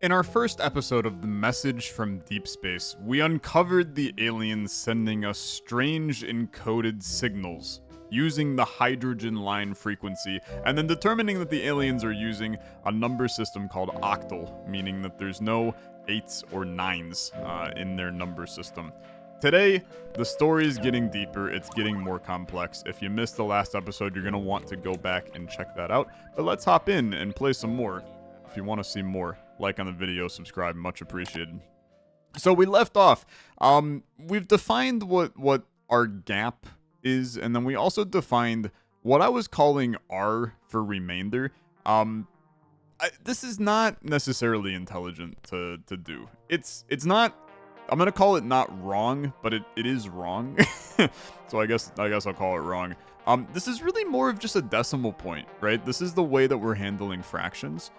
In our first episode of The Message from Deep Space, we uncovered the aliens sending us strange encoded signals using the hydrogen line frequency, and then determining that the aliens are using a number system called Octal, meaning that there's no 8s or 9s in their number system. Today, the story is getting deeper, it's getting more complex. If you missed the last episode, you're going to want to go back and check that out. But let's hop in and play some more. If you want to see more, like on the video, subscribe, much appreciated. So we left off. We've defined what our gap is, and then we also defined what I was calling R for remainder. This is not necessarily intelligent to do. It's not. I'm gonna call it not wrong, but it is wrong. So I guess I'll call it wrong. This is really more of just a decimal point, right? This is the way that we're handling fractions.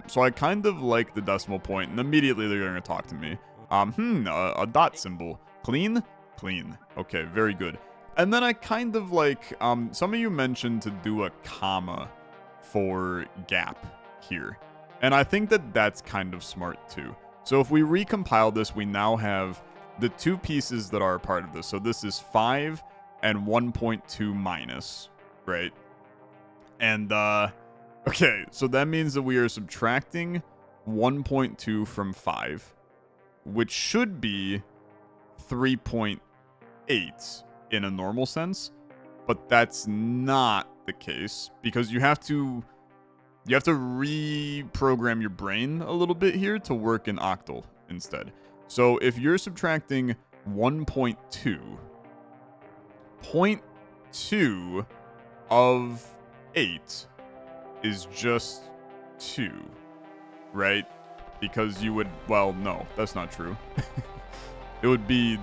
So I kind of like the decimal point, and immediately they're going to talk to me. A dot symbol. Clean? Clean. Okay, very good. And then I kind of like, some of you mentioned to do a comma for gap here. And I think that that's kind of smart too. So if we recompile this, we now have the two pieces that are a part of this. So this is 5 and 1.2 minus, right? And, okay, so that means that we are subtracting 1.2 from 5, which should be 3.8 in a normal sense, but that's not the case because you have to reprogram your brain a little bit here to work in Octal instead. So if you're subtracting 1.2, 0.2 of 8 is just 2, right? Because you would, well, no, that's not true. It would be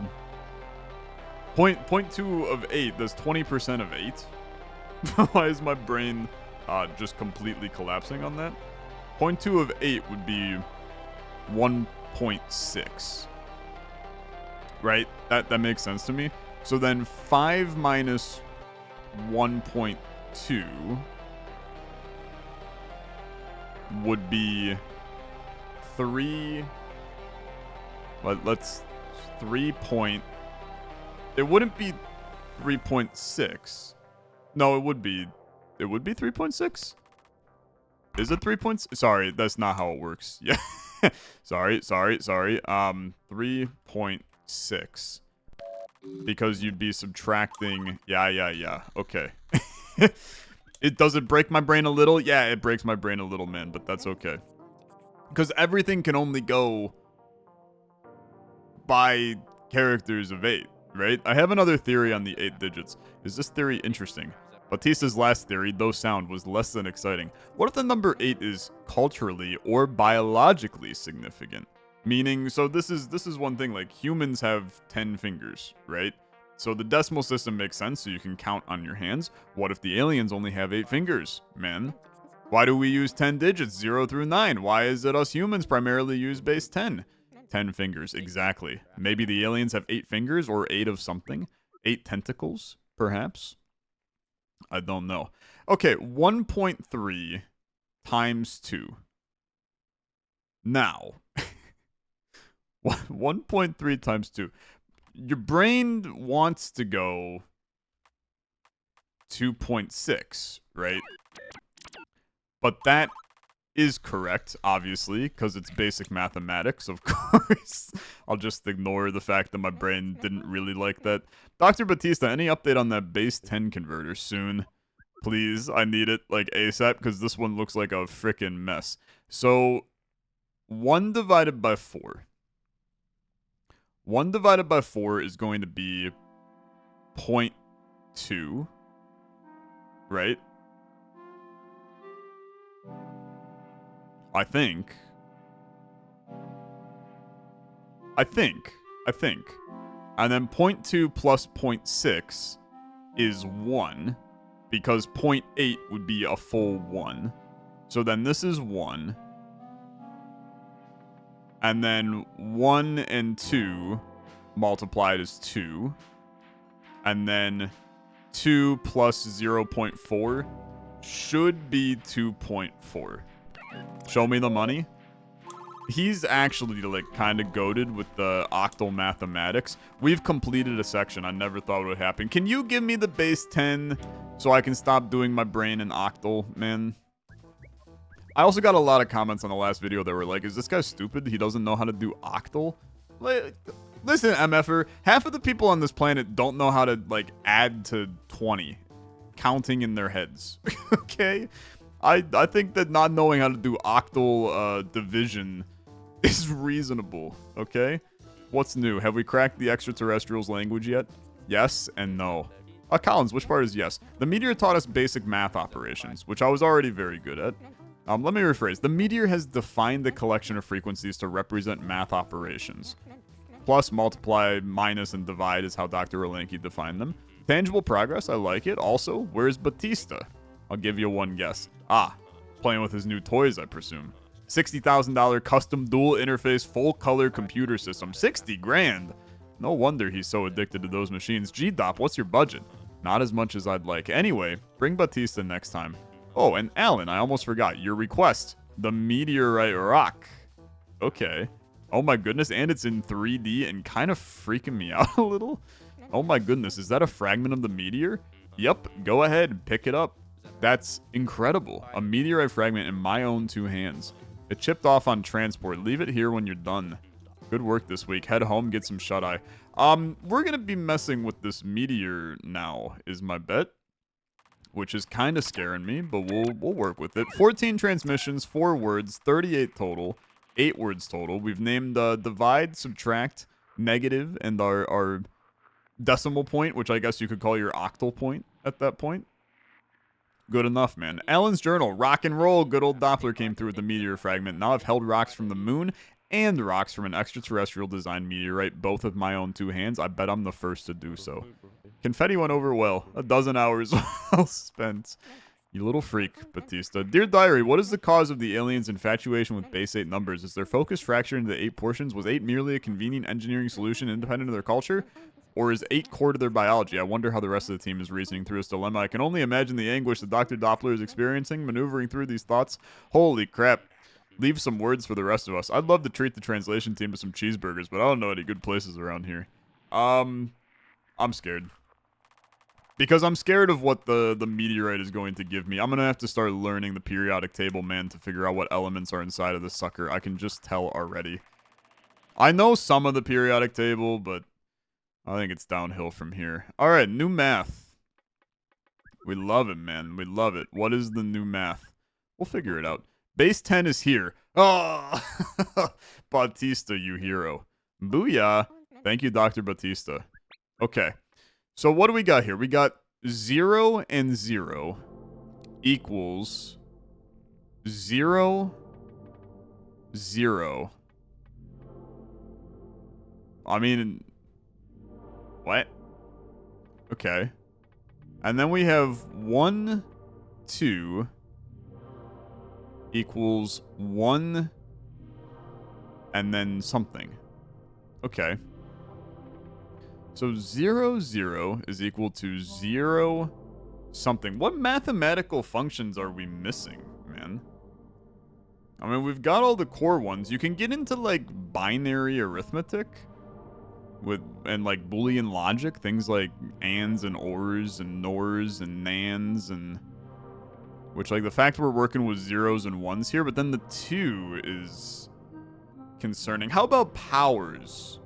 0.2 of 8, that's 20% of 8. Why is my brain just completely collapsing on that? 0.2 of 8 would be 1.6, right? That makes sense to me. So then 5 minus 1.2 would be 3. Let's 3 point. It wouldn't be 3.6. No, it would be 3.6. Is it 3. Sorry, that's not how it works. Yeah. sorry. 3.6. Because you'd be subtracting. Yeah. Okay. Does it break my brain a little? Yeah, it breaks my brain a little, man, but that's okay. Because everything can only go by characters of 8, right? I have another theory on the 8 digits. Is this theory interesting? Batista's last theory, though sound, was less than exciting. What if the number 8 is culturally or biologically significant? Meaning, so this is one thing, like humans have 10 fingers, right? So the decimal system makes sense, so you can count on your hands. What if the aliens only have 8 fingers, man? Why do we use 10 digits, 0 through 9? Why is it us humans primarily use base 10? 10 fingers, exactly. Maybe the aliens have 8 fingers, or 8 of something? 8 tentacles, perhaps? I don't know. Okay, 1.3 times 2. Now, 1.3 times 2. Your brain wants to go 2.6, right? But that is correct, obviously, because it's basic mathematics, of course. I'll just ignore the fact that my brain didn't really like that. Dr. Batista, any update on that base 10 converter soon? Please, I need it, like, ASAP, because this one looks like a frickin' mess. So, 1 divided by 4. 1 divided by 4 is going to be 0.2, right? I think. And then 0.2 plus 0.6 is 1, because 0.8 would be a full 1. So then this is 1. And then 1 and 2 multiplied is 2. And then 2 plus 0.4 should be 2.4. Show me the money. He's actually, like, kind of goated with the octal mathematics. We've completed a section I never thought would happen. Can you give me the base 10 so I can stop doing my brain in octal, man? I also got a lot of comments on the last video that were like, is this guy stupid? He doesn't know how to do octal? Like, listen, MFer, half of the people on this planet don't know how to, like, add to 20, counting in their heads, okay? I think that not knowing how to do octal division is reasonable, okay? What's new? Have we cracked the extraterrestrials' language yet? Yes and no. Collins, which part is yes? The meteor taught us basic math operations, which I was already very good at. Let me rephrase. The meteor has defined the collection of frequencies to represent math operations. Plus, multiply, minus, and divide is how Dr. Rolanke defined them. Tangible progress, I like it. Also, where's Batista? I'll give you one guess. Ah, playing with his new toys, I presume. $60,000 custom dual interface full color computer system. 60 grand. No wonder he's so addicted to those machines. G-Dop, what's your budget? Not as much as I'd like. Anyway, bring Batista next time. Oh, and Alan, I almost forgot. Your request. The Meteorite rock. Okay. Oh my goodness, and it's in 3D and kind of freaking me out a little. Oh my goodness, is that a fragment of the meteor? Yep, go ahead, pick it up. That's incredible. A meteorite fragment in my own 2 hands. It chipped off on transport. Leave it here when you're done. Good work this week. Head home, get some shut-eye. We're gonna be messing with this meteor now, is my bet. Which is kind of scaring me, but we'll work with it. 14 transmissions, 4 words, 38 total, 8 words total. We've named divide, subtract, negative, and our decimal point, which I guess you could call your octal point at that point. Good enough, man. Alan's journal, rock and roll. Good old Doppler came through with the meteor fragment. Now I've held rocks from the moon and rocks from an extraterrestrial designed meteorite, both with my own 2 hands. I bet I'm the first to do so. Confetti went over well. 12 hours well spent. You little freak, Batista. Dear Diary, what is the cause of the aliens' infatuation with base 8 numbers? Is their focus fractured into 8 portions? Was 8 merely a convenient engineering solution independent of their culture? Or is 8 core to their biology? I wonder how the rest of the team is reasoning through this dilemma. I can only imagine the anguish that Dr. Doppler is experiencing, maneuvering through these thoughts. Holy crap. Leave some words for the rest of us. I'd love to treat the translation team to some cheeseburgers, but I don't know any good places around here. I'm scared. Because I'm scared of what the meteorite is going to give me. I'm going to have to start learning the periodic table, man, to figure out what elements are inside of this sucker. I can just tell already. I know some of the periodic table, but I think it's downhill from here. All right, new math. We love it, man. We love it. What is the new math? We'll figure it out. Base 10 is here. Oh, Batista, you hero. Booyah. Thank you, Dr. Batista. Okay. So what do we got here? We got 0 and 0 equals 0, 0. I mean, what? Okay. And then we have 1, 2 equals 1 and then something. Okay. So 0, 0 is equal to 0 something. What mathematical functions are we missing, man? I mean, we've got all the core ones. You can get into, like, binary arithmetic and like Boolean logic. Things like ands and ors and nors and nans and... Which, like, the fact we're working with 0s and 1s here, but then the 2 is concerning. How about powers?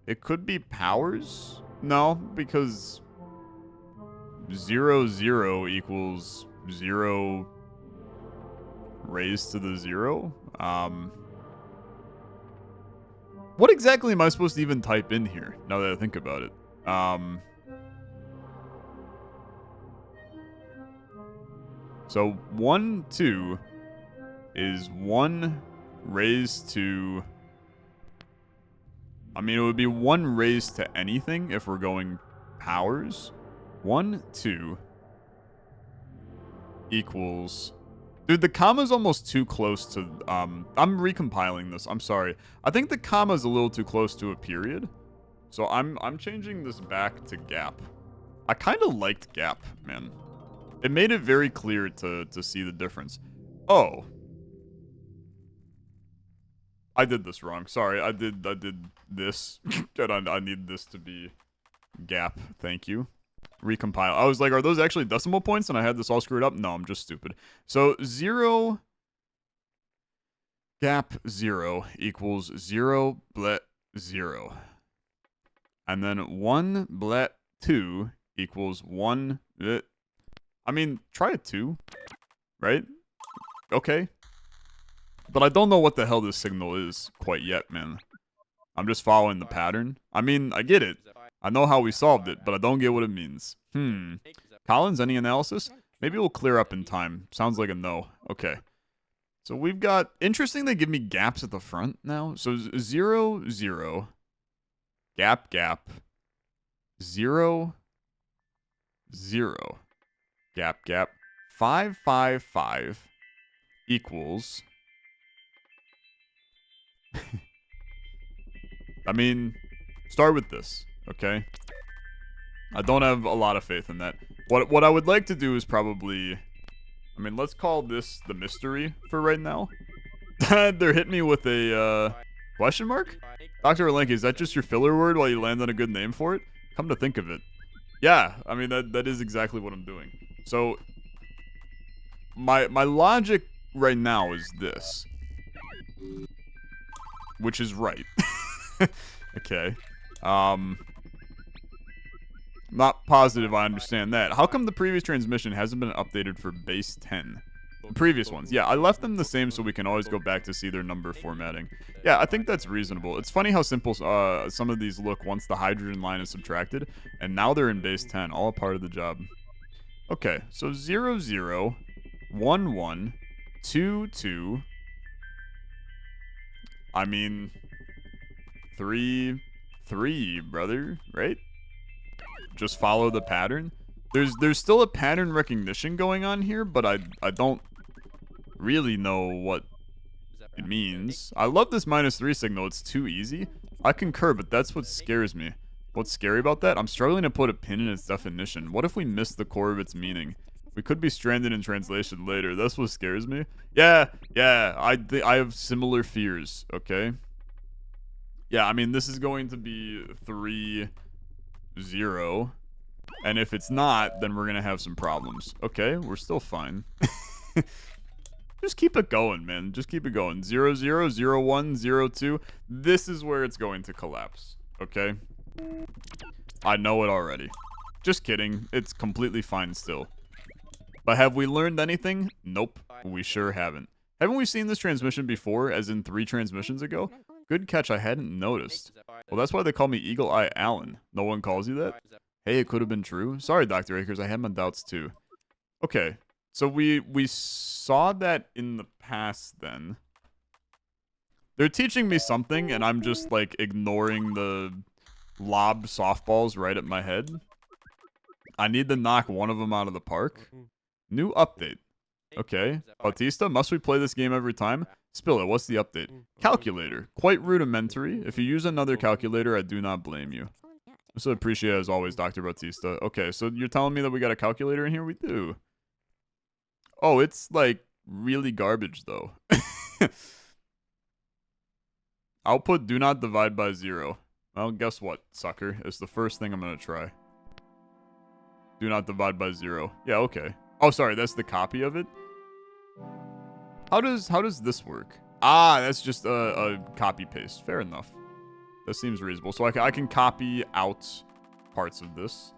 It could be powers? No, because 0, 0 equals 0 raised to the 0. What exactly am I supposed to even type in here, now that I think about it? So 1, 2 is 1 raised to... I mean, it would be 1 raised to anything if we're going powers. 1, 2 equals... Dude, the comma's almost too close to... I'm recompiling this. I'm sorry. I think the comma's a little too close to a period. So I'm changing this back to gap. I kind of liked gap, man. It made it very clear to see the difference. Oh. I did this wrong. Sorry, I did this. And I need this to be gap. Thank you. Recompile. I was like, are those actually decimal points? And I had this all screwed up? No, I'm just stupid. So 0 gap 0 equals 0 blet 0. And then 1 blet 2 equals 1 blet. I mean, try a 2, right? Okay. But I don't know what the hell this signal is quite yet, man. I'm just following the pattern. I mean, I get it. I know how we solved it, but I don't get what it means. Collins, any analysis? Maybe it will clear up in time. Sounds like a no. Okay. So we've got... Interesting they give me gaps at the front now. So 0, 0. Gap, gap. 0, 0. Gap, gap. 5, 5, 5 equals... I mean, start with this, okay? I don't have a lot of faith in that. What I would like to do is probably... I mean, let's call this the mystery for right now. They're hitting me with a, question mark? Dr. Olenki, is that just your filler word while you land on a good name for it? Come to think of it. Yeah, I mean, that is exactly what I'm doing. So, my logic right now is this. Which is right. Okay. Not positive I understand that. How come the previous transmission hasn't been updated for base 10? The previous ones. Yeah, I left them the same so we can always go back to see their number formatting. Yeah, I think that's reasonable. It's funny how simple some of these look once the hydrogen line is subtracted, and now they're in base 10, all a part of the job. Okay, so 0, 0, 1, 1, 2, 2. I mean, 3, 3, brother, right? Just follow the pattern. There's still a pattern recognition going on here, but I don't really know what it means. I love this -3 signal. It's too easy. I concur, but that's what scares me. What's scary about that? I'm struggling to put a pin in its definition. What if we miss the core of its meaning? We could be stranded in translation later. That's what scares me. Yeah, I have similar fears, okay? Yeah, I mean, this is going to be 3, 0. And if it's not, then we're going to have some problems. Okay, we're still fine. Just keep it going, man. Just keep it going. 0, 0, 0, 1, 0, 2. This is where it's going to collapse, okay? I know it already. Just kidding. It's completely fine still. But have we learned anything? Nope, we sure haven't. Haven't we seen this transmission before, as in 3 transmissions ago? Good catch, I hadn't noticed. Well, that's why they call me Eagle Eye Allen. No one calls you that? Hey, it could have been true. Sorry, Dr. Akers, I had my doubts too. Okay, so we saw that in the past then. They're teaching me something, and I'm just, like, ignoring the lobbed softballs right at my head. I need to knock one of them out of the park. New update. Okay. Bautista, must we play this game every time? Spill it, what's the update? Calculator. Quite rudimentary. If you use another calculator, I do not blame you. So appreciate it as always, Dr. Bautista. Okay, so you're telling me that we got a calculator in here? We do. Oh, it's, like, really garbage, though. Output, do not divide by 0. Well, guess what, sucker? It's the first thing I'm gonna try. Do not divide by 0. Yeah, okay. Oh, sorry, that's the copy of it? How does this work? Ah, that's just a copy-paste. Fair enough. That seems reasonable. So I can copy out parts of this.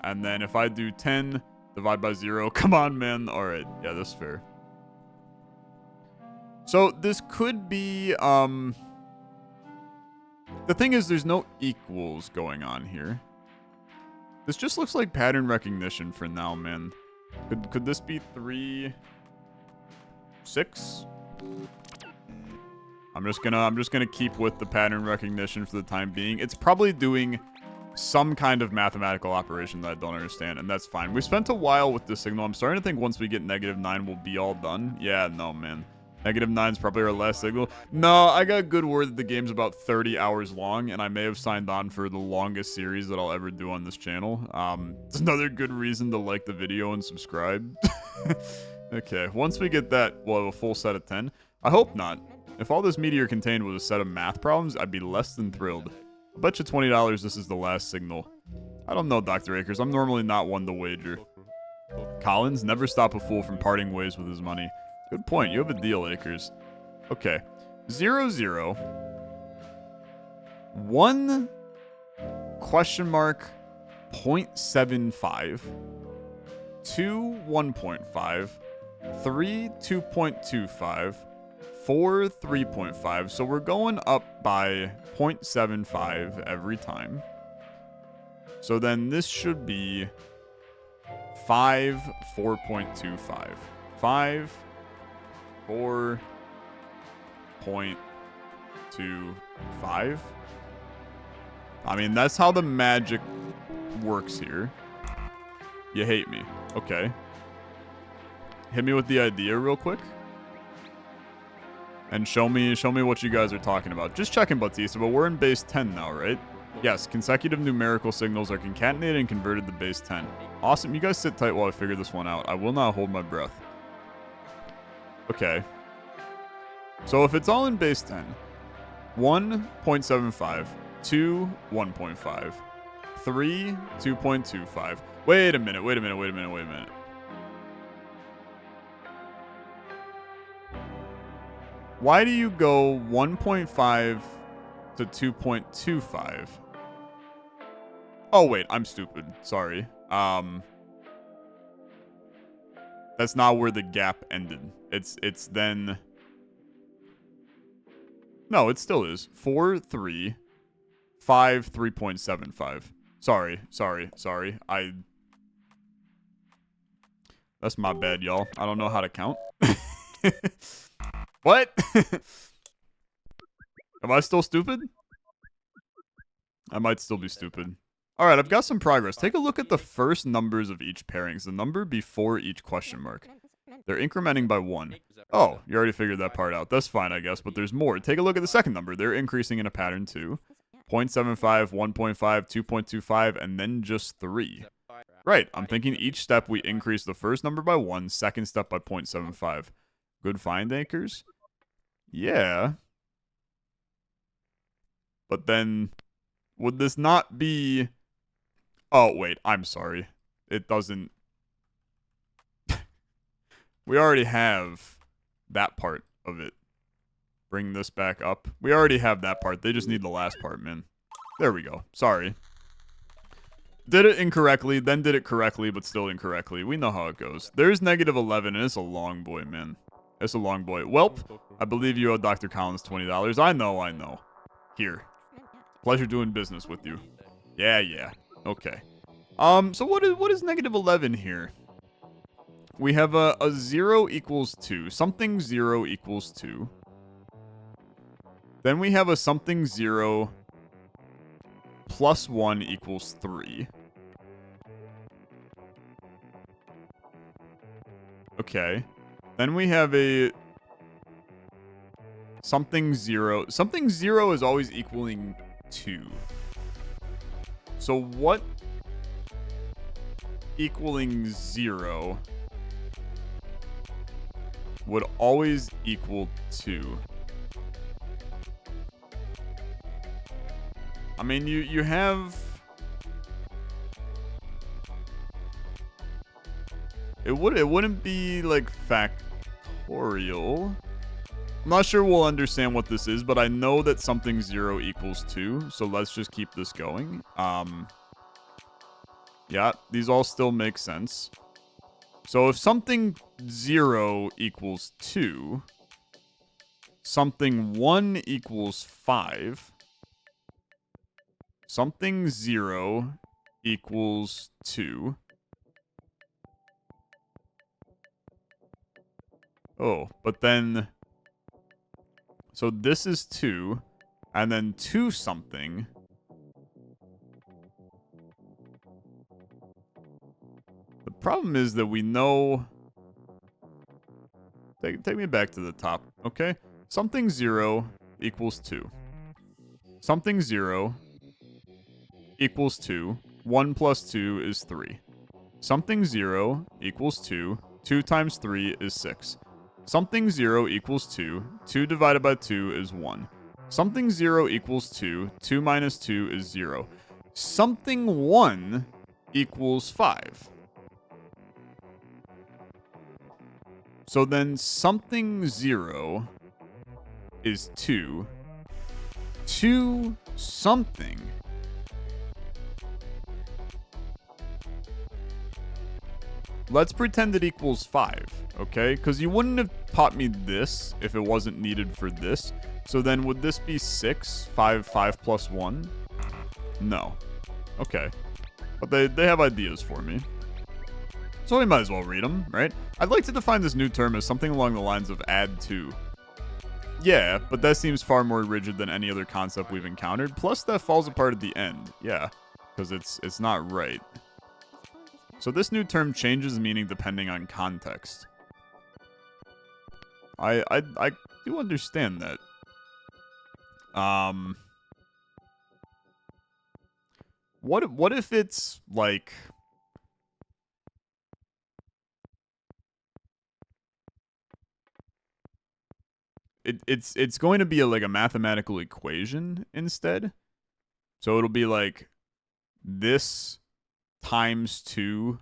And then if I do 10, divide by 0. Come on, man. All right. Yeah, that's fair. So this could be... The thing is, there's no equals going on here. This just looks like pattern recognition for now, man. Could this be 3, 6? I'm just gonna keep with the pattern recognition for the time being. It's probably doing some kind of mathematical operation that I don't understand, and that's fine. We spent a while with this signal. I'm starting to think once we get -9, we'll be all done. Yeah, no, man. -9's probably our last signal. No, I got good word that the game's about 30 hours long, and I may have signed on for the longest series that I'll ever do on this channel. It's another good reason to like the video and subscribe. Okay, once we get that, we'll have a full set of 10. I hope not. If all this meteor contained was a set of math problems, I'd be less than thrilled. I bet you $20 this is the last signal. I don't know, Dr. Akers. I'm normally not one to wager. Collins, never stop a fool from parting ways with his money. Good point. You have a deal, Akers. Okay. 0, 0. 1 question mark 0.75. 2, 1.5. 3, 2.25. 4, 3.5. So we're going up by 0.75 every time. So then this should be 5, 4.25. 5, 4.25. I mean, that's how the magic works here. You hate me. Okay. Hit me with the idea real quick. And show me what you guys are talking about. Just checking, Batista, but we're in base 10 now, right? Yes, consecutive numerical signals are concatenated and converted to base 10. Awesome. You guys sit tight while I figure this one out. I will not hold my breath. Okay. So if it's all in base 10, 1.75, 2, 1.5, 3, 2.25. Wait a minute. Why do you go 1.5 to 2.25? Oh, wait, I'm stupid. Sorry. That's not where the gap ended. It's then... No, it still is. 4, 3, 5, 3.75. Sorry. That's my bad, y'all. I don't know how to count. What? Am I still stupid? I might still be stupid. Alright, I've got some progress. Take a look at the first numbers of each pairings, the number before each question mark. They're incrementing by 1. Oh, you already figured that part out. That's fine, I guess, but there's more. Take a look at the second number. They're increasing in a pattern too. 0.75, 1.5, 2.25, and then just 3. Right, I'm thinking each step we increase the first number by 1, second step by 0.75. Good find, Anchors? Yeah. But then, would this not be... Oh, wait, I'm sorry. It doesn't... We already have that part of it. Bring this back up. We already have that part. They just need the last part, man. There we go. Sorry. Did it incorrectly, then did it correctly, but still incorrectly. We know how it goes. There's negative 11, and it's a long boy, man. It's a long boy. Welp, I believe you owe Dr. Collins $20. I know. Here. Pleasure doing business with you. Yeah. Okay. So what is negative 11 here? We have a 0 equals 2. Something 0 equals 2. Then we have a something 0 plus 1 equals 3. Okay. Then we have a something 0. Something 0 is always equaling 2. So what equaling 0 would always equal 2? I mean, you have... It wouldn't be, like, factorial. I'm not sure we'll understand what this is, but I know that something 0 equals 2, so let's just keep this going. Yeah, these all still make sense. So if something 0 equals 2, something 1 equals 5, something 0 equals 2. Oh, but then... So this is 2, and then 2 something. The problem is that we know... Take me back to the top, okay? Something 0 equals 2. Something 0 equals 2. 1 plus 2 is 3. Something 0 equals 2. 2 times 3 is 6. Something 0 equals 2. 2 divided by 2 is 1. Something 0 equals 2. 2 minus 2 is 0. Something 1 equals 5. So then something 0 is 2. 2 something. Let's pretend it equals 5, okay? Because you wouldn't have taught me this if it wasn't needed for this. So then would this be 6? 5 plus 1? No. Okay. But they have ideas for me. So we might as well read them, right? I'd like to define this new term as something along the lines of add to. Yeah, but that seems far more rigid than any other concept we've encountered. Plus, that falls apart at the end. Yeah, because it's not right. So this new term changes meaning depending on context. I do understand that. What if it's like it's going to be like a mathematical equation instead. So it'll be like this times 2,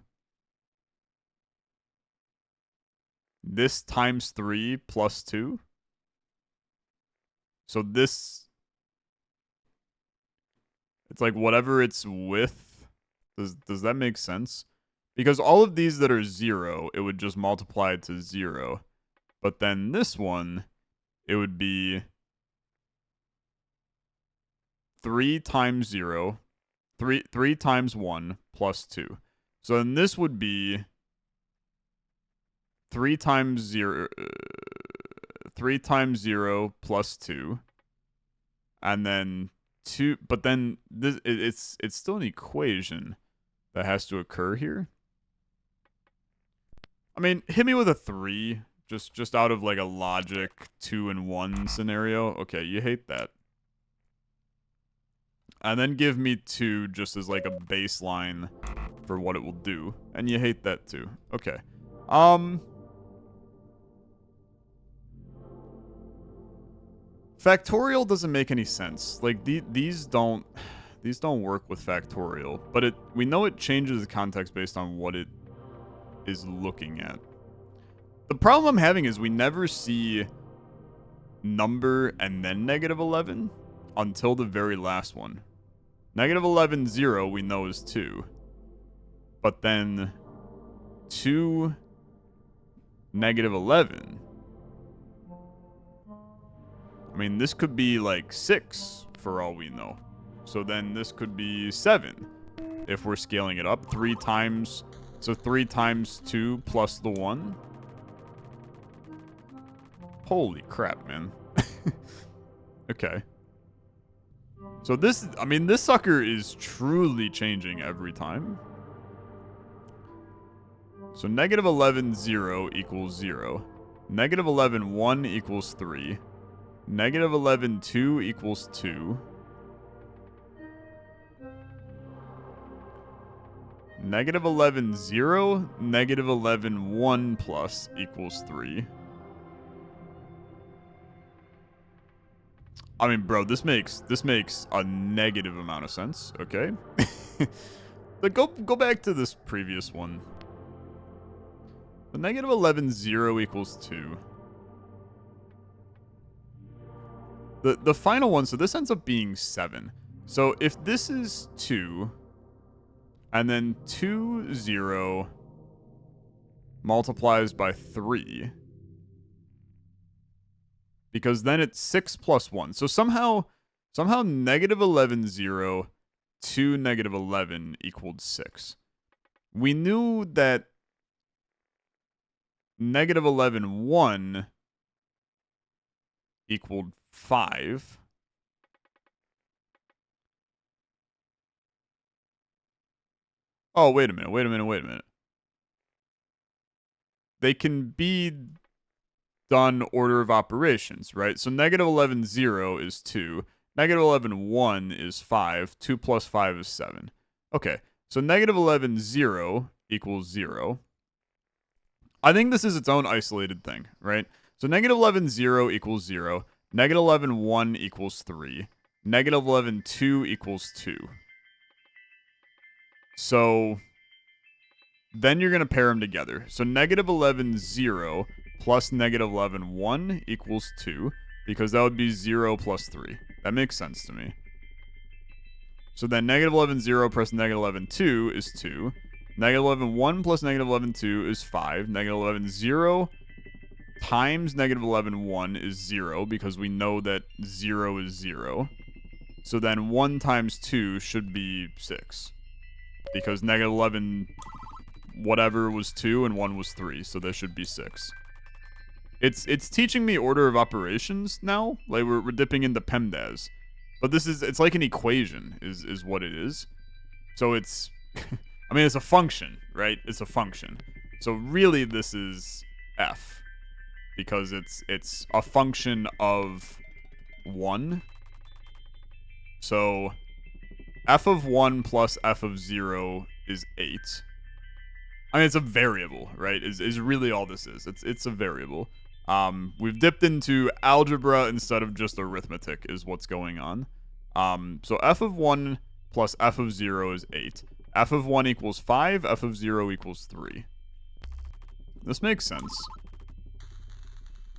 this times 3 plus 2. So this, it's like whatever it's with. Does that make sense? Because all of these that are 0, it would just multiply to 0. But then this one, it would be 3 times 0, 3 times 1 plus 2. So then this would be 3 times 0, 3 times 0 plus 2. And then 2, but then this it's still an equation that has to occur here. I mean, hit me with a 3 just out of like a logic 2 and 1 scenario. Okay, you hate that. And then give me 2 just as like a baseline for what it will do. And you hate that too. Okay. Factorial doesn't make any sense. Like these don't work with factorial, but we know it changes the context based on what it is looking at. The problem I'm having is we never see number and then -11 until the very last one. -11, 0 we know is 2. But then 2, -11. I mean, this could be like 6 for all we know. So then this could be 7 if we're scaling it up. 3 times, so 3 times 2 plus the 1. Holy crap, man. Okay. So this, I mean, this sucker is truly changing every time. So -11, 0 equals 0. -11, 1 equals 3. -11, 2 equals 2. -11, 0, -11, 1 plus equals 3. I mean, bro, this makes a negative amount of sense, okay? But go back to this previous one. The -11, 0 equals 2. The final one, so this ends up being 7. So if this is 2, and then 2, 0 multiplies by 3, because then it's 6 plus 1. So somehow -11, 0 to -11 equaled 6. We knew that -11, 1 equaled 5. Oh, wait a minute. They can be done order of operations, right? So -11, 0 is 2. -11, 1 is 5. 2 plus 5 is 7. Okay, so -11, 0 equals 0. I think this is its own isolated thing, right? So negative 11, 0 equals 0. Negative 11, 1 equals 3. Negative 11, 2 equals 2. So then you're going to pair them together. So negative 11, 0 plus negative 11, 1 equals 2, because that would be 0 plus 3. That makes sense to me. So then negative 11, 0 plus negative 11, 2 is 2. Negative 11, 1 plus negative 11, 2 is 5. Negative 11, 0 times negative 11, 1 is 0, because we know that 0 is 0. So then 1 times 2 should be 6. Because negative 11 whatever was 2 and 1 was 3, so there should be 6. It's teaching me order of operations now. Like we're dipping into PEMDAS. But it's like an equation is what it is. So it's I mean it's a function, right? It's a function. So really this is f, because it's a function of 1. So f of 1 plus f of 0 is 8. I mean, it's a variable, right? Is really all this is. It's a variable. We've dipped into algebra instead of just arithmetic is what's going on. So f of 1 plus f of 0 is 8. F of 1 equals 5. F of 0 equals 3. This makes sense.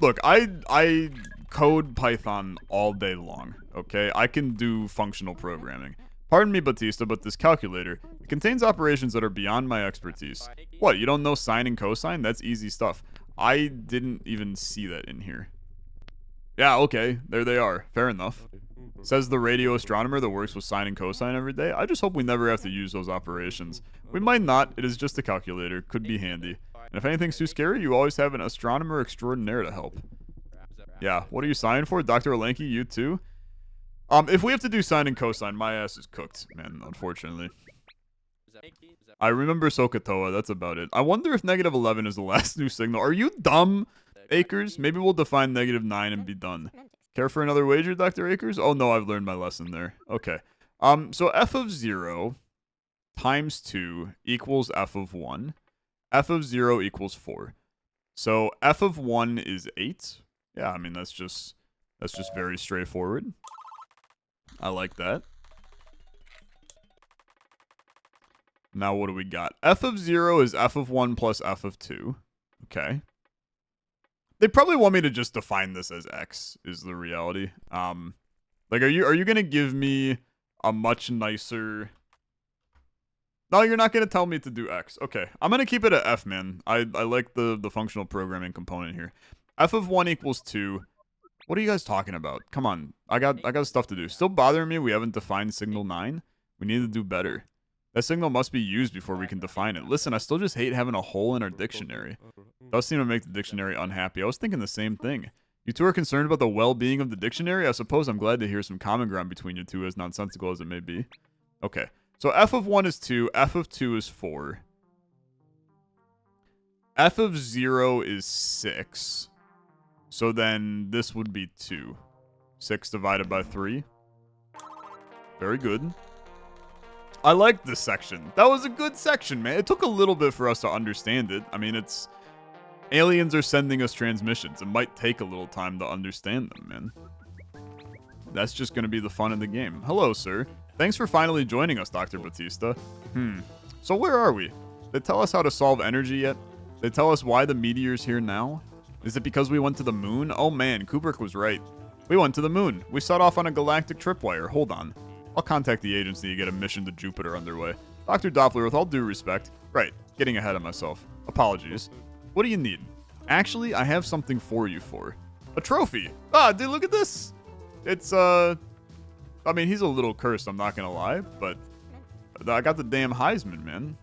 Look, I code Python all day long, okay? I can do functional programming. Pardon me, Batista, but this calculator, it contains operations that are beyond my expertise. What, you don't know sine and cosine? That's easy stuff. I didn't even see that in here. Yeah, okay, there they are. Fair enough. Says the radio astronomer that works with sine and cosine every day. I just hope we never have to use those operations. We might not. It is just a calculator. Could be handy. And if anything's too scary, you always have an astronomer extraordinaire to help. Yeah, what are you signed for? Dr. Olenki, you too? If we have to do sine and cosine, my ass is cooked, man, unfortunately. I remember Sokotoa, that's about it. I wonder if negative 11 is the last new signal. Are you dumb, Akers? Maybe we'll define negative 9 and be done. Care for another wager, Dr. Akers? Oh no, I've learned my lesson there. Okay. So f of 0 times 2 equals f of 1. F of 0 equals 4. So f of 1 is 8. Yeah, I mean, that's just very straightforward. I like that. Now what do we got? F of 0 is f of 1 plus f of 2. Okay. They probably want me to just define this as x, is the reality. Like, are you gonna give me a much nicer... No, you're not gonna tell me to do x. Okay, I'm gonna keep it at f, man. I like the functional programming component here. F of 1 equals 2. What are you guys talking about? Come on, I got stuff to do. Still bothering me we haven't defined signal 9? We need to do better. That signal must be used before we can define it. Listen, I still just hate having a hole in our dictionary. Does seem to make the dictionary unhappy. I was thinking the same thing. You two are concerned about the well-being of the dictionary? I suppose I'm glad to hear some common ground between you two, as nonsensical as it may be. Okay, so f of 1 is 2, f of 2 is 4. F of 0 is 6. So then this would be 2. 6 divided by 3. Very good. I like this section. That was a good section, man. It took a little bit for us to understand it. I mean, it's... Aliens are sending us transmissions. It might take a little time to understand them, man. That's just going to be the fun of the game. Hello, sir. Thanks for finally joining us, Dr. Batista. So where are we? They tell us how to solve energy yet? They tell us why the meteor's here now? Is it because we went to the moon? Oh man, Kubrick was right. We went to the moon. We set off on a galactic tripwire. Hold on. I'll contact the agency to get a mission to Jupiter underway. Dr. Doppler, with all due respect. Right, getting ahead of myself. Apologies. What do you need? Actually, I have something for you for. A trophy! Ah, dude, look at this! It's, I mean, he's a little cursed, I'm not gonna lie, but I got the damn Heisman, man.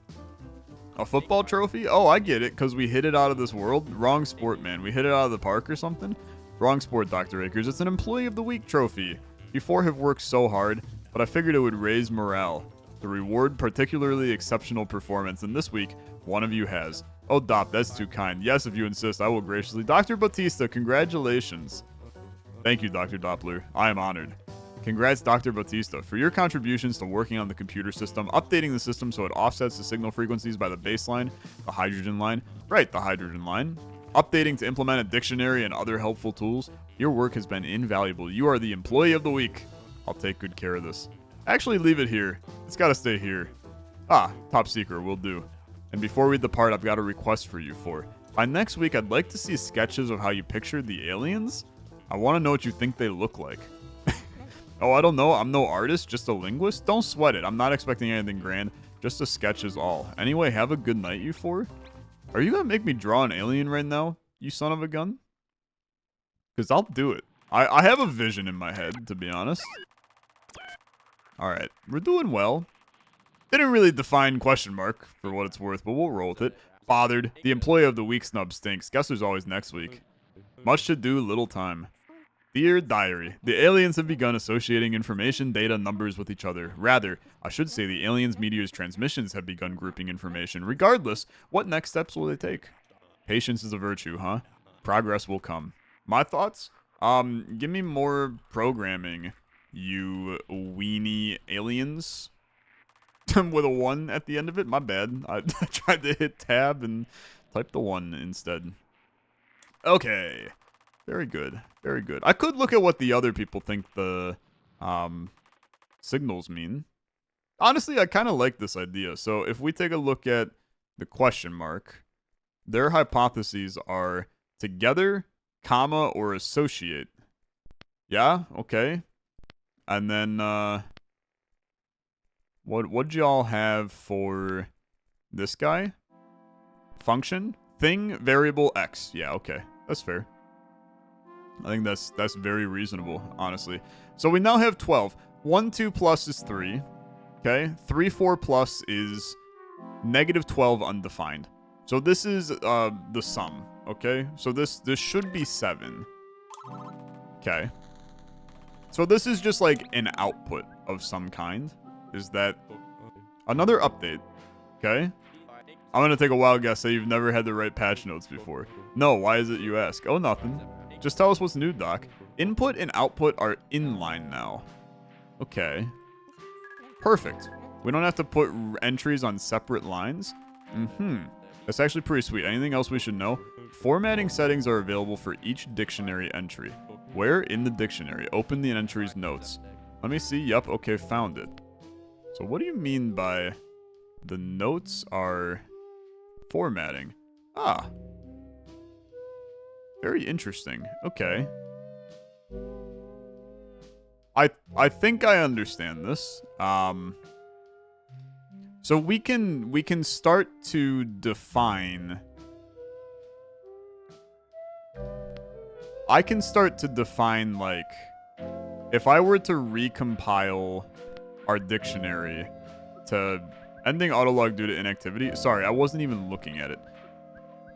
A football trophy? Oh, I get it, because we hit it out of this world. Wrong sport, man. We hit it out of the park or something? Wrong sport, Dr. Akers. It's an Employee of the Week trophy. You four have worked so hard, but I figured it would raise morale. To reward particularly exceptional performance, and this week, one of you has. Oh, Dop, that's too kind. Yes, if you insist, I will graciously. Dr. Batista, congratulations. Thank you, Dr. Doppler. I am honored. Congrats, Dr. Bautista, for your contributions to working on the computer system, updating the system so it offsets the signal frequencies by the baseline, the hydrogen line, right, the hydrogen line, updating to implement a dictionary and other helpful tools. Your work has been invaluable. You are the employee of the week. I'll take good care of this. Actually, leave it here. It's got to stay here. Ah, top secret, will do. And before we depart, I've got a request for you four. By next week, I'd like to see sketches of how you pictured the aliens. I want to know what you think they look like. Oh, I don't know. I'm no artist, just a linguist. Don't sweat it. I'm not expecting anything grand. Just a sketch is all. Anyway, have a good night, you four. Are you going to make me draw an alien right now, you son of a gun? Because I'll do it. I have a vision in my head, to be honest. Alright, we're doing well. Didn't really define question mark for what it's worth, but we'll roll with it. Bothered. The employee of the week snub stinks. Guess there's always next week. Much to do, little time. Dear Diary, the aliens have begun associating information, data, numbers with each other. Rather, I should say the aliens' meteor's transmissions have begun grouping information. Regardless, what next steps will they take? Patience is a virtue, huh? Progress will come. My thoughts? Give me more programming, you weenie aliens. With a 1 at the end of it? My bad. I tried to hit tab and type the 1 instead. Okay. Very good. Very good. I could look at what the other people think the signals mean. Honestly, I kind of like this idea. So if we take a look at the question mark, their hypotheses are together, comma, or associate. Yeah? Okay. And then, what'd y'all have for this guy? Function? Thing, variable, X. Yeah, okay. That's fair. I think that's very reasonable, honestly. So we now have 12. 1, 2 plus is 3. Okay? 3, 4 plus is -12 undefined. So this is the sum. Okay? So this should be 7. Okay. So this is just like an output of some kind. Is that another update? Okay? I'm gonna take a wild guess that you've never had the right patch notes before. No, why is it you ask? Oh, nothing. Just tell us what's new, Doc. Input and output are inline now. Okay. Perfect. We don't have to put entries on separate lines. That's actually pretty sweet. Anything else we should know? Formatting settings are available for each dictionary entry. Where? In the dictionary. Open the entry's notes. Let me see. Yup. Okay, found it. So what do you mean by the notes are formatting? Ah. Very interesting. Okay. I think I understand this. So we can start to define. I can start to define, like, if I were to recompile our dictionary to ending autolog due to inactivity. Sorry, I wasn't even looking at it.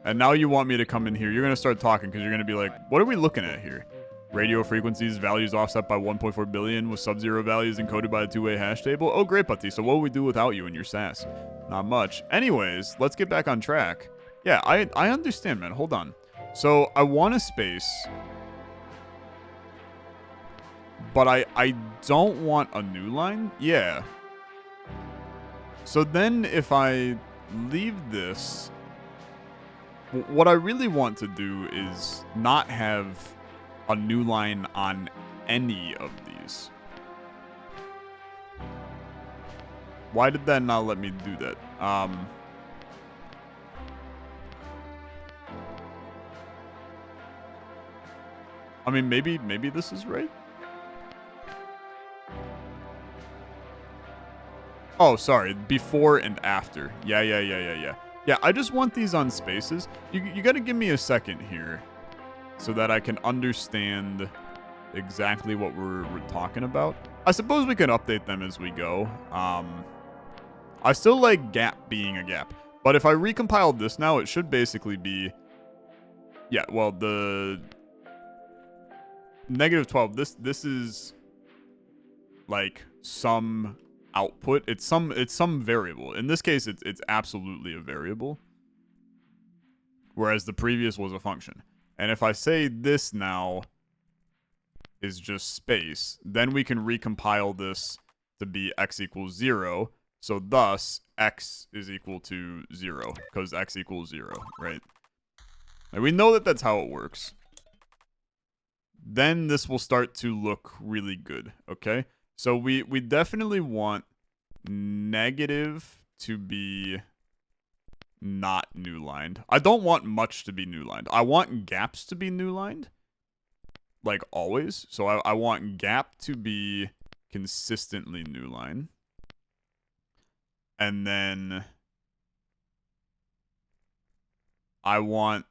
And now you want me to come in here. You're going to start talking because you're going to be like, what are we looking at here? Radio frequencies, values offset by 1.4 billion with sub-zero values encoded by a two-way hash table. Oh, great, Putty. So what would we do without you and your sass? Not much. Anyways, let's get back on track. Yeah, I understand, man. Hold on. So I want a space, but I don't want a new line. Yeah. So then if I leave this, what I really want to do is not have a new line on any of these. Why did that not let me do that? I mean, maybe this is right. Oh, sorry. Before and after. Yeah. Yeah, I just want these on spaces. You gotta give me a second here so that I can understand exactly what we're talking about. I suppose we can update them as we go. I still like gap being a gap. But if I recompile this now, it should basically be... Yeah, well, the... -12. This is... like, some... output. It's some variable. In this case, it's absolutely a variable. Whereas the previous was a function. And if I say this now is just space, then we can recompile this to be x equals 0. So thus, x is equal to 0, because x equals 0, right? And we know that that's how it works. Then this will start to look really good, okay? So we definitely want negative to be not new-lined. I don't want much to be new-lined. I want gaps to be new-lined, like always. So I want gap to be consistently new-line. And then I want...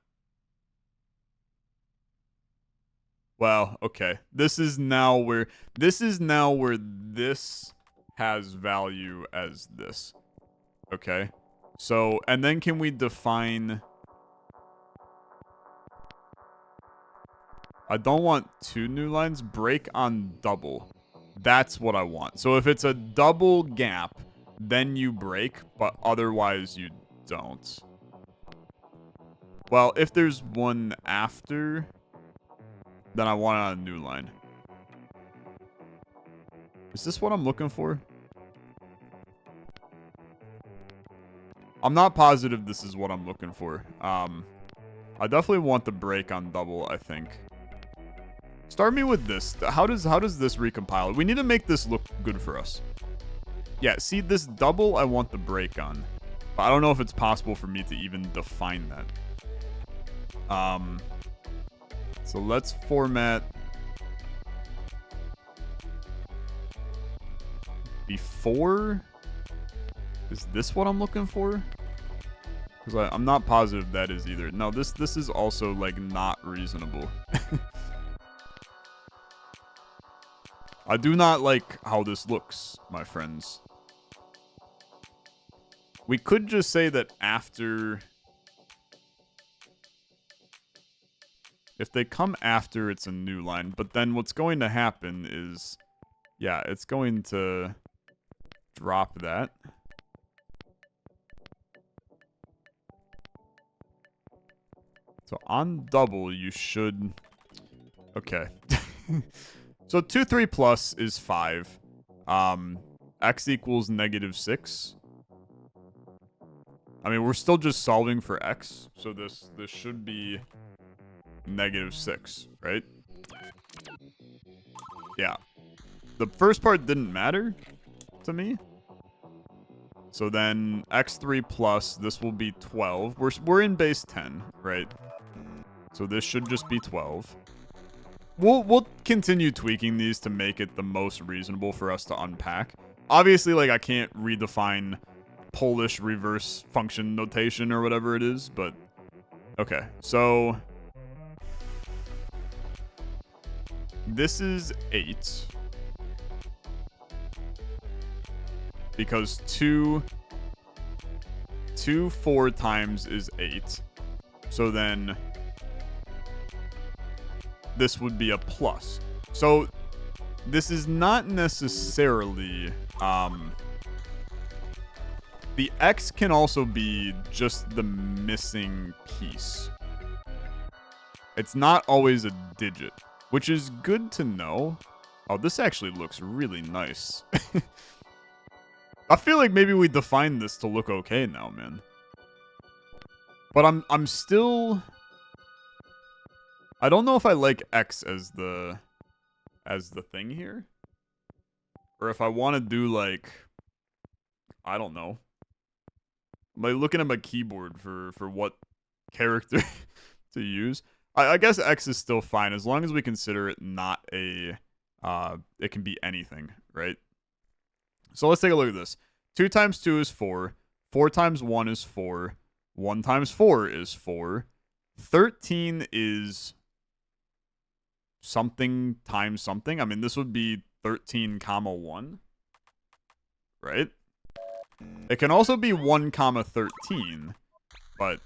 Well, okay. This is now where this has value as this. Okay? So, and then can we define... I don't want 2 new lines. Break on double. That's what I want. So if it's a double gap, then you break, but otherwise you don't. Well, if there's one after, then I want it on a new line. Is this what I'm looking for? I'm not positive this is what I'm looking for. I definitely want the break on double, I think. Start me with this. How does this recompile? We need to make this look good for us. Yeah, see this double I want the break on. But I don't know if it's possible for me to even define that. So let's format before. Is this what I'm looking for? Because I'm not positive that is either. No, this is also like not reasonable. I do not like how this looks, my friends. We could just say that after... If they come after, it's a new line. But then what's going to happen is... Yeah, it's going to drop that. So on double, you should... Okay. So 2, 3 plus is 5. X equals -6. I mean, we're still just solving for x. So this should be -6, right? Yeah. The first part didn't matter to me. So then x3 plus, this will be 12. We're in base 10, right? So this should just be 12. We'll continue tweaking these to make it the most reasonable for us to unpack. Obviously, like, I can't redefine Polish reverse function notation or whatever it is, but... Okay, so... This is 8. Because 2 4 times is 8. So then... This would be a plus. So, this is not necessarily, the X can also be just the missing piece. It's not always a digit, which is good to know. Oh, this actually looks really nice. I feel like maybe we defined this to look okay now, man. But I'm still... I don't know if I like X as the thing here. Or if I want to do like, I don't know. I'm like looking at my keyboard for what character to use. I guess X is still fine as long as we consider it not a, it can be anything, right? So let's take a look at this. 2 times 2 is 4. 4 times 1 is 4. 1 times 4 is 4. 13 is... something times something. I mean, this would be 13 comma 1, right? It can also be 1 comma 13, but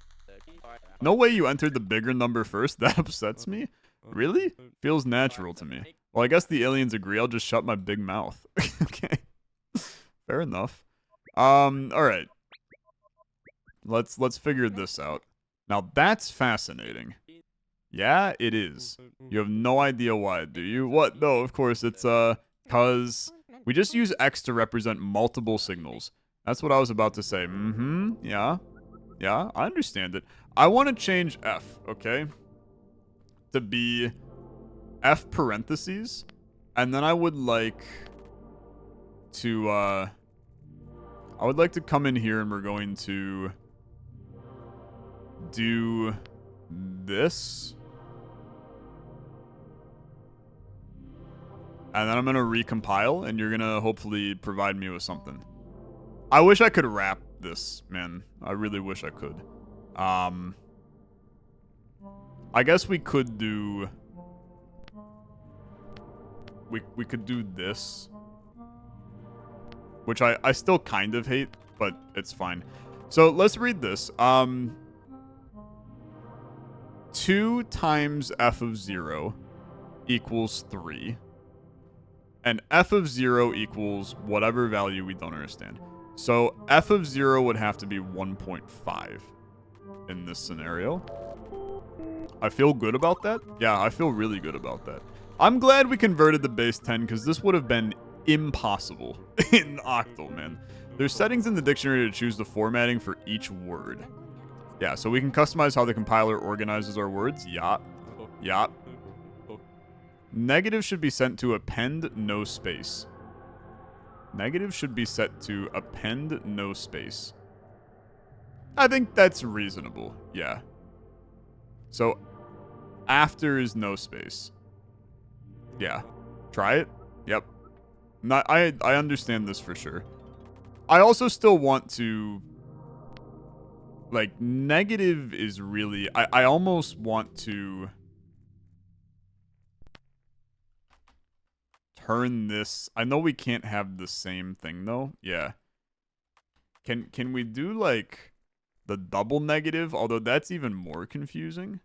no way you entered the bigger number first. That upsets me. Really? Feels natural to me. Well, I guess the aliens agree. I'll just shut my big mouth. Okay. Fair enough. All right. Let's figure this out. Now that's fascinating. Yeah, it is. You have no idea why, do you? What? No, of course, it's, cause we just use X to represent multiple signals. That's what I was about to say. Mm-hmm, yeah. Yeah, I understand it. I want to change F, okay? To be F parentheses. And then I would like to, I would like to come in here and we're going to do this. And then I'm going to recompile, and you're going to hopefully provide me with something. I wish I could wrap this, man. I really wish I could. I guess we could do... We could do this. Which I still kind of hate, but it's fine. So let's read this. 2 times f of 0 equals 3. And f of 0 equals whatever value we don't understand. So f of 0 would have to be 1.5 in this scenario. I feel good about that. Yeah, I feel really good about that. I'm glad we converted the base 10 because this would have been impossible in Octal, man. There's settings in the dictionary to choose the formatting for each word. Yeah, so we can customize how the compiler organizes our words. Yeah. Yeah. Negative should be sent to append no space. Negative should be set to append no space. I think that's reasonable. Yeah. So after is no space. Yeah. Try it. Yep. I understand this for sure. I also still want to... Like, negative is really... I almost want to... turn this... I know we can't have the same thing, though. Yeah. Can we do, like, the double negative? Although that's even more confusing.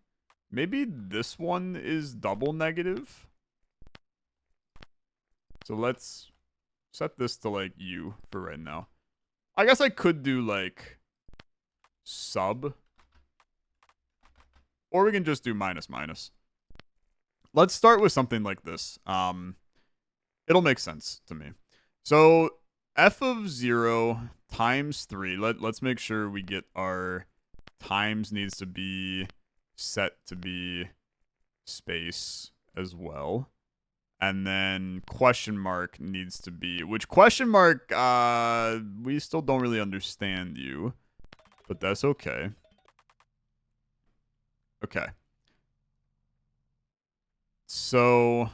Maybe this one is double negative? So let's set this to, like, U for right now. I guess I could do, like, sub. Or we can just do minus minus. Let's start with something like this. It'll make sense to me. So f of 0 times 3. Let's make sure we get our times needs to be set to be space as well. And then question mark needs to be, which question mark, we still don't really understand you, but that's okay. Okay. So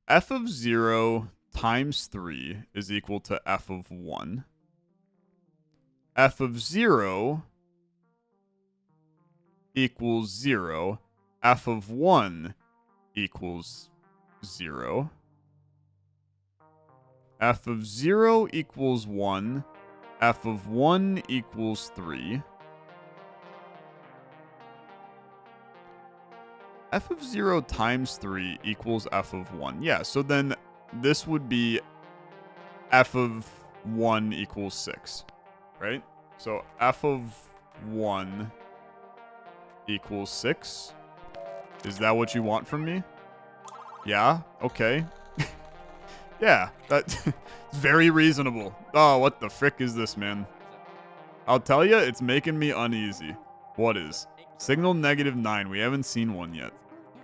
f of 0 times 3 is equal to f of 1. F of 0 equals 0. F of 1 equals 0. F of 0 equals 1. F of 1 equals 3. F of 0 times 3 equals f of 1. Yeah, so then this would be f of 1 equals 6, right? So f of 1 equals 6. Is that what you want from me? Yeah, okay. Yeah, that's very reasonable. Oh, what the frick is this, man? I'll tell you, it's making me uneasy. What is? Signal -9. We haven't seen one yet.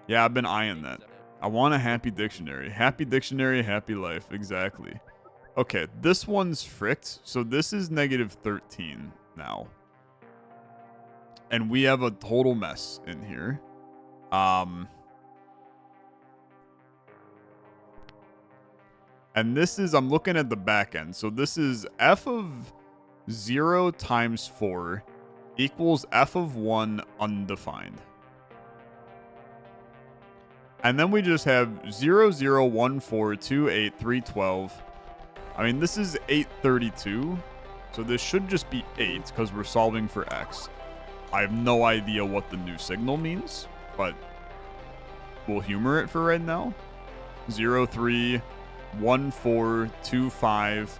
Yeah, I've been eyeing that. I want a happy dictionary. Happy dictionary, happy life. Exactly. Okay, this one's fricked. So this is -13 now. And we have a total mess in here. And this is, I'm looking at the back end. So this is f of 0 times 4 equals f of 1 undefined. And then we just have 0, 0, 1, 4, 2, 8, 3, 12. I mean, this is 832. So this should just be 8 because we're solving for x. I have no idea what the new signal means, but we'll humor it for right now. 0, 3, 1, 4, 2, 5,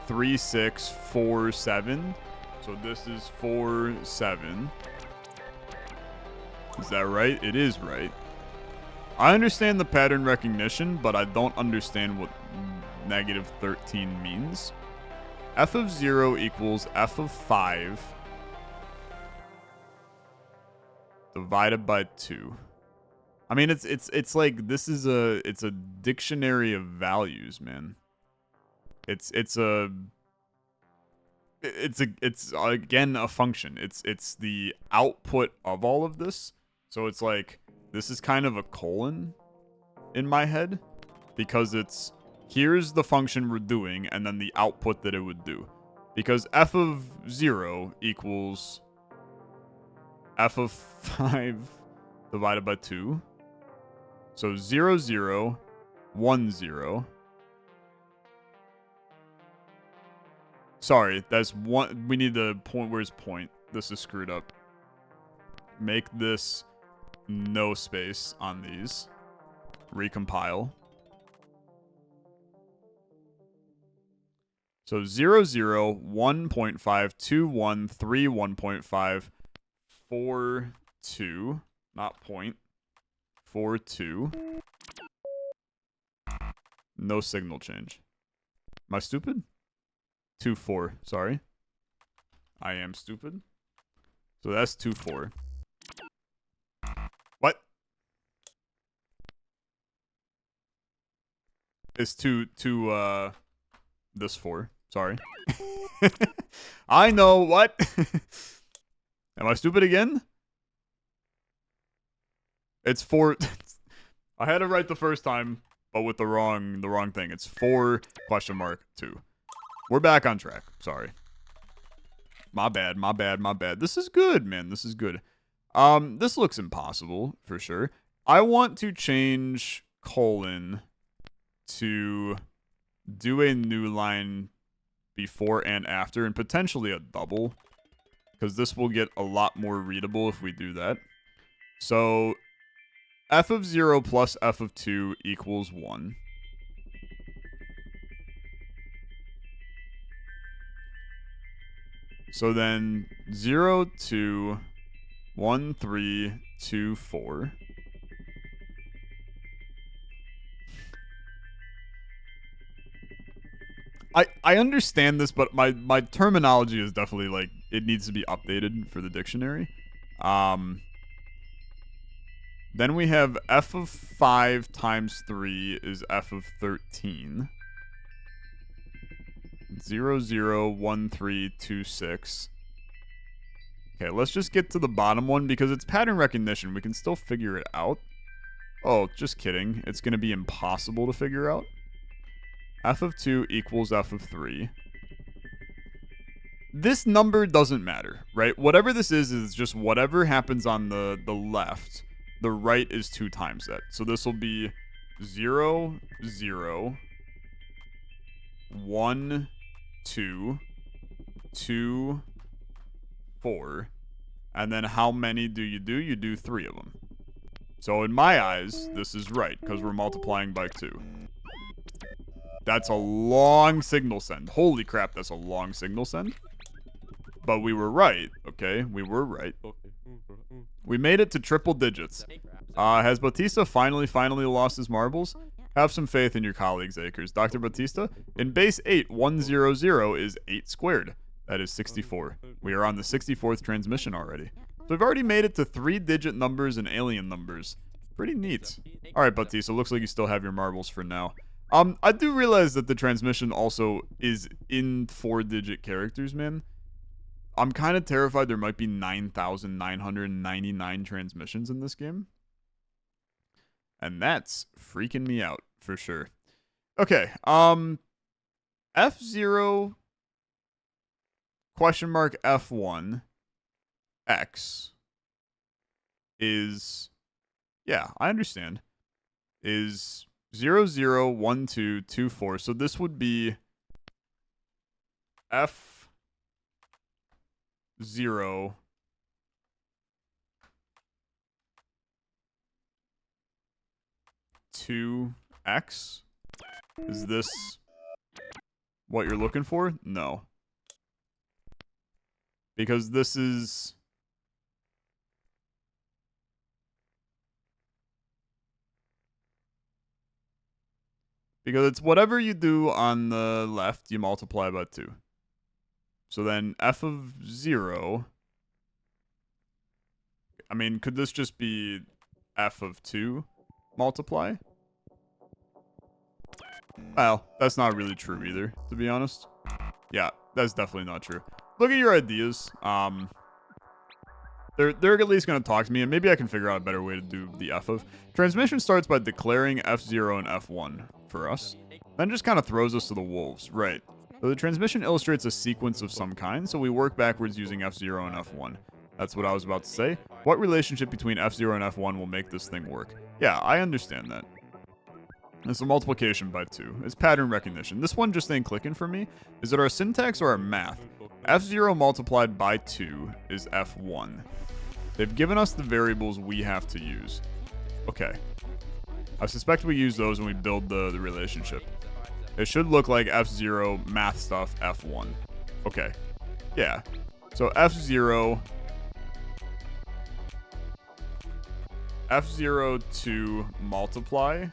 3, 6, 4, 7. So this is 4, 7. Is that right? It is right. I understand the pattern recognition, but I don't understand what negative 13 means. F of 0 equals F of 5 divided by 2. I mean, it's like this is it's a dictionary of values, man. It's again a function. It's the output of all of this. So it's like this is kind of a colon in my head because it's here's the function we're doing and then the output that it would do. Because f of 0 equals f of 5 divided by 2. So 0, 0, 1, 0. Sorry, that's one. We need the point. Where's point? This is screwed up. Make this no space on these. Recompile. So 0, 0, 1.5, 2, 1, 3, 1.5, 4, 2. Not point. 4, 2. No signal change. Am I stupid? 2, 4. Sorry. I am stupid. So that's 2, 4. What? It's this 4. Sorry. I know what. Am I stupid again? It's 4. I had it right the first time, but with the wrong thing. It's 4 question mark 2. We're back on track. Sorry. My bad. This is good, man. This is good. This looks impossible for sure. I want to change colon to do a new line before and after and potentially a double because this will get a lot more readable if we do that. So f of 0 plus f of 2 equals 1. So then 0, 2, 1, 3, 2, 4. I understand this, but my terminology is definitely like it needs to be updated for the dictionary. Then we have f of 5 times 3 is f of 13. 0, 0, 1, 3, 2, 6. Okay, let's just get to the bottom one because it's pattern recognition. We can still figure it out. Oh, just kidding. It's going to be impossible to figure out. F of 2 equals f of 3. This number doesn't matter, right? Whatever this is just whatever happens on the left. The right is 2 times that. So this will be 0, 0, 1, 2, 2, 4. And then how many do? You do 3 of them. So in my eyes, this is right because we're multiplying by 2. That's a long signal send. Holy crap, that's a long signal send. But we were right, okay? We were right. We made it to triple digits. Has Batista finally lost his marbles? Have some faith in your colleagues, Akers. Dr. Batista, in base 8, 100 is 8 squared. That is 64. We are on the 64th transmission already. So we've already made it to 3-digit numbers and alien numbers. Pretty neat. Alright, Batista, looks like you still have your marbles for now. I do realize that the transmission also is in 4-digit characters, man. I'm kind of terrified there might be 9,999 transmissions in this game. And that's freaking me out, for sure. Okay, F0 question mark F1 X is, yeah, I understand, is 0, 0, 1, 2, 2, 4. So this would be F0 2x. Is this what you're looking for? No. Because this is... Because it's whatever you do on the left, you multiply by 2. So then f of 0... I mean, could this just be f of 2 multiply? Well, that's not really true either, to be honest. Yeah, that's definitely not true. Look at your ideas. They're at least going to talk to me, and maybe I can figure out a better way to do the f of. Transmission starts by declaring f0 and f1 for us. Then just kind of throws us to the wolves. Right. So the transmission illustrates a sequence of some kind, so we work backwards using f0 and f1. That's what I was about to say. What relationship between f0 and f1 will make this thing work? Yeah, I understand that. It's a multiplication by 2. It's pattern recognition. This one just ain't clicking for me. Is it our syntax or our math? f0 multiplied by 2 is f1. They've given us the variables we have to use. Okay. I suspect we use those when we build the relationship. It should look like f0 math stuff f1. Okay. Yeah. So f0 to multiply.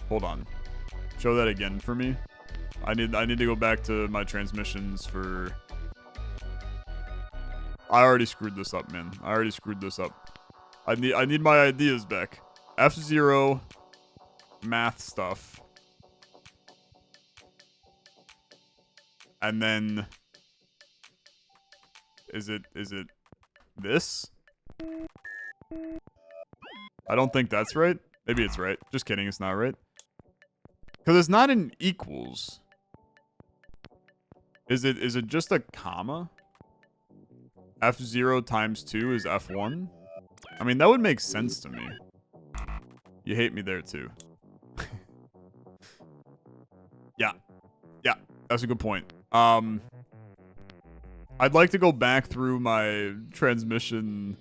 Hold on. Show that again for me. I need to go back to my transmissions for... I already screwed this up, man. I already screwed this up. I need my ideas back. f0 math stuff. And then is it this? I don't think that's right. Maybe it's right. Just kidding, it's not right. Because it's not an equals. Is it just a comma? f0 times 2 is f1? I mean, that would make sense to me. You hate me there too. Yeah. Yeah, that's a good point. I'd like to go back through my transmission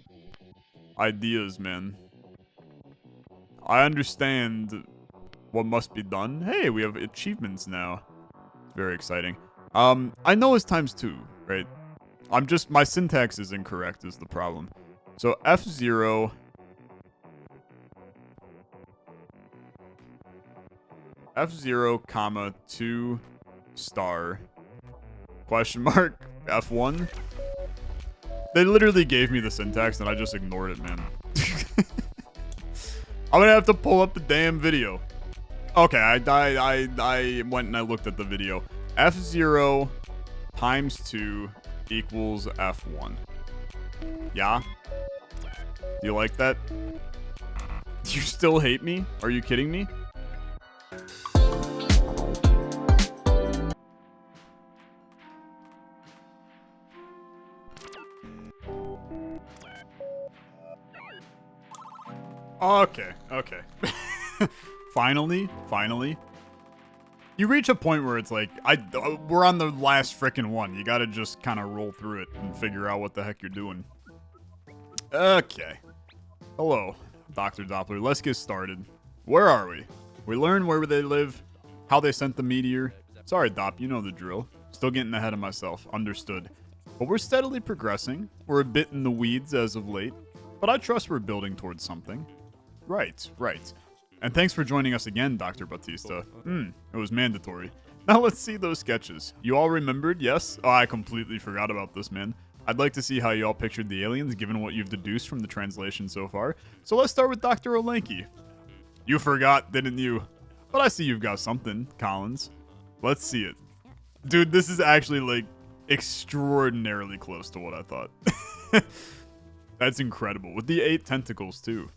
ideas, man. I understand what must be done. Hey, we have achievements now. Very exciting. I know it's times 2, right? My syntax is incorrect is the problem. So f0 comma 2 star question mark f1. They literally gave me the syntax and I just ignored it, man. I'm gonna have to pull up the damn video. Okay, I went and I looked at the video. f0 times 2 equals f1. Yeah? Do you like that? You still hate me? Are you kidding me? Okay. Finally. You reach a point where it's like, we're on the last frickin' one. You gotta just kind of roll through it and figure out what the heck you're doing. Okay. Hello, Dr. Doppler. Let's get started. Where are we? We learn where they live, how they sent the meteor. Sorry, Dop, you know the drill. Still getting ahead of myself. Understood. But we're steadily progressing. We're a bit in the weeds as of late. But I trust we're building towards something. Right. And thanks for joining us again, Dr. Batista. It was mandatory. Now let's see those sketches. You all remembered, yes? Oh, I completely forgot about this, man. I'd like to see how you all pictured the aliens, given what you've deduced from the translation so far. So let's start with Dr. Olenki. You forgot, didn't you? But I see you've got something, Collins. Let's see it. Dude, this is actually, like, extraordinarily close to what I thought. That's incredible. With the 8 tentacles, too.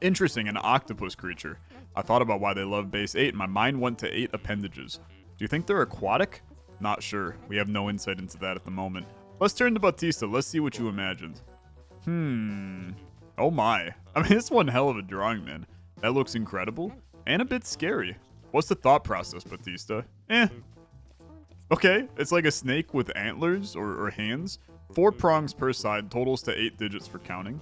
Interesting, an octopus creature. I thought about why they love base 8, and my mind went to 8 appendages. Do you think they're aquatic? Not sure. We have no insight into that at the moment. Let's turn to Batista. Let's see what you imagined. Oh my. I mean, it's one hell of a drawing, man. That looks incredible. And a bit scary. What's the thought process, Batista? Okay, it's like a snake with antlers or hands. 4 prongs per side, totals to 8 digits for counting.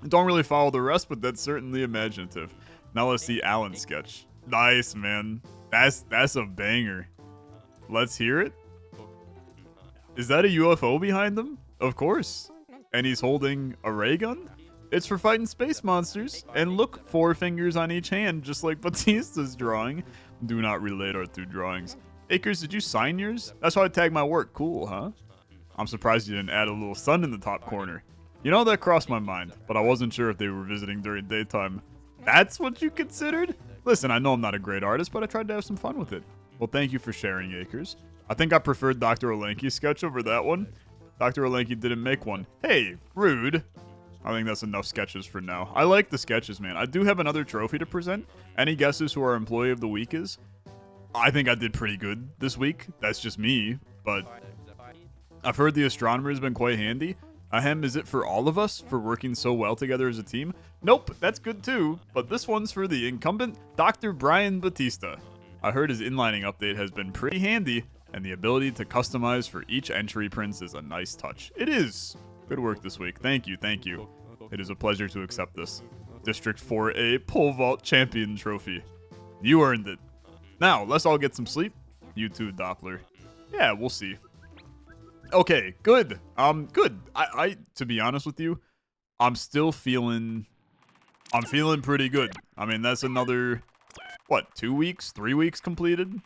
Don't really follow the rest, but that's certainly imaginative. Now let's see Alan's sketch. Nice, man. That's a banger. Let's hear it. Is that a UFO behind them? Of course. And he's holding a ray gun? It's for fighting space monsters. And look, 4 fingers on each hand, just like Batista's drawing. Do not relate our 2 drawings. Akers, did you sign yours? That's how I tag my work. Cool, huh? I'm surprised you didn't add a little sun in the top corner. You know, that crossed my mind, but I wasn't sure if they were visiting during daytime. That's what you considered? Listen, I know I'm not a great artist, but I tried to have some fun with it. Well, thank you for sharing, Akers. I think I preferred Dr. Olenki's sketch over that one. Dr. Olenki didn't make one. Hey, rude. I think that's enough sketches for now. I like the sketches, man. I do have another trophy to present. Any guesses who our employee of the week is? I think I did pretty good this week. That's just me, but I've heard the astronomer has been quite handy. Ahem, is it for all of us for working so well together as a team? Nope, that's good too, but this one's for the incumbent, Dr. Brian Batista. I heard his inlining update has been pretty handy, and the ability to customize for each entry prints is a nice touch. It is. Good work this week. Thank you, thank you. It is a pleasure to accept this. District 4A Pole Vault Champion Trophy. You earned it. Now, let's all get some sleep. You too, Doppler. Yeah, we'll see. Okay, good. Good. I to be honest with you, I'm feeling pretty good. I mean, that's another, what, 2 weeks, 3 weeks completed?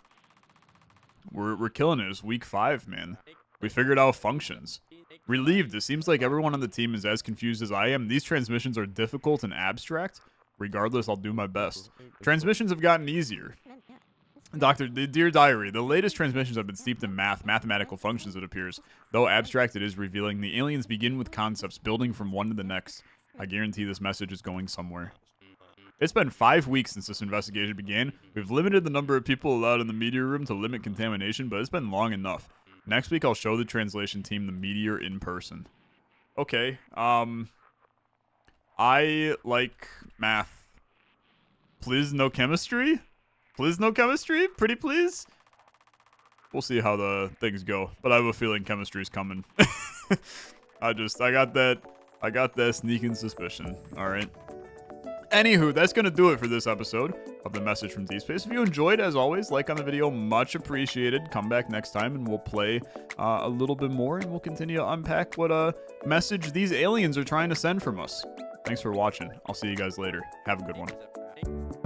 We're killing it. It's week 5, man. We figured out functions. Relieved. It seems like everyone on the team is as confused as I am. These transmissions are difficult and abstract. Regardless, I'll do my best. Transmissions have gotten easier. Dear Diary, the latest transmissions have been steeped in mathematical functions, it appears. Though abstract, it is revealing. The aliens begin with concepts, building from one to the next. I guarantee this message is going somewhere. It's been 5 weeks since this investigation began. We've limited the number of people allowed in the meteor room to limit contamination, but it's been long enough. Next week, I'll show the translation team the meteor in person. Okay, I like math. Please, no chemistry? Please, no chemistry? Pretty please? We'll see how the things go, but I have a feeling chemistry's coming. I got that sneaking suspicion. All right. Anywho, that's gonna do it for this episode of The Message from Deep Space. If you enjoyed, as always, like on the video, much appreciated. Come back next time and we'll play a little bit more, and we'll continue to unpack what message these aliens are trying to send from us. Thanks for watching. I'll see you guys later. Have a good one.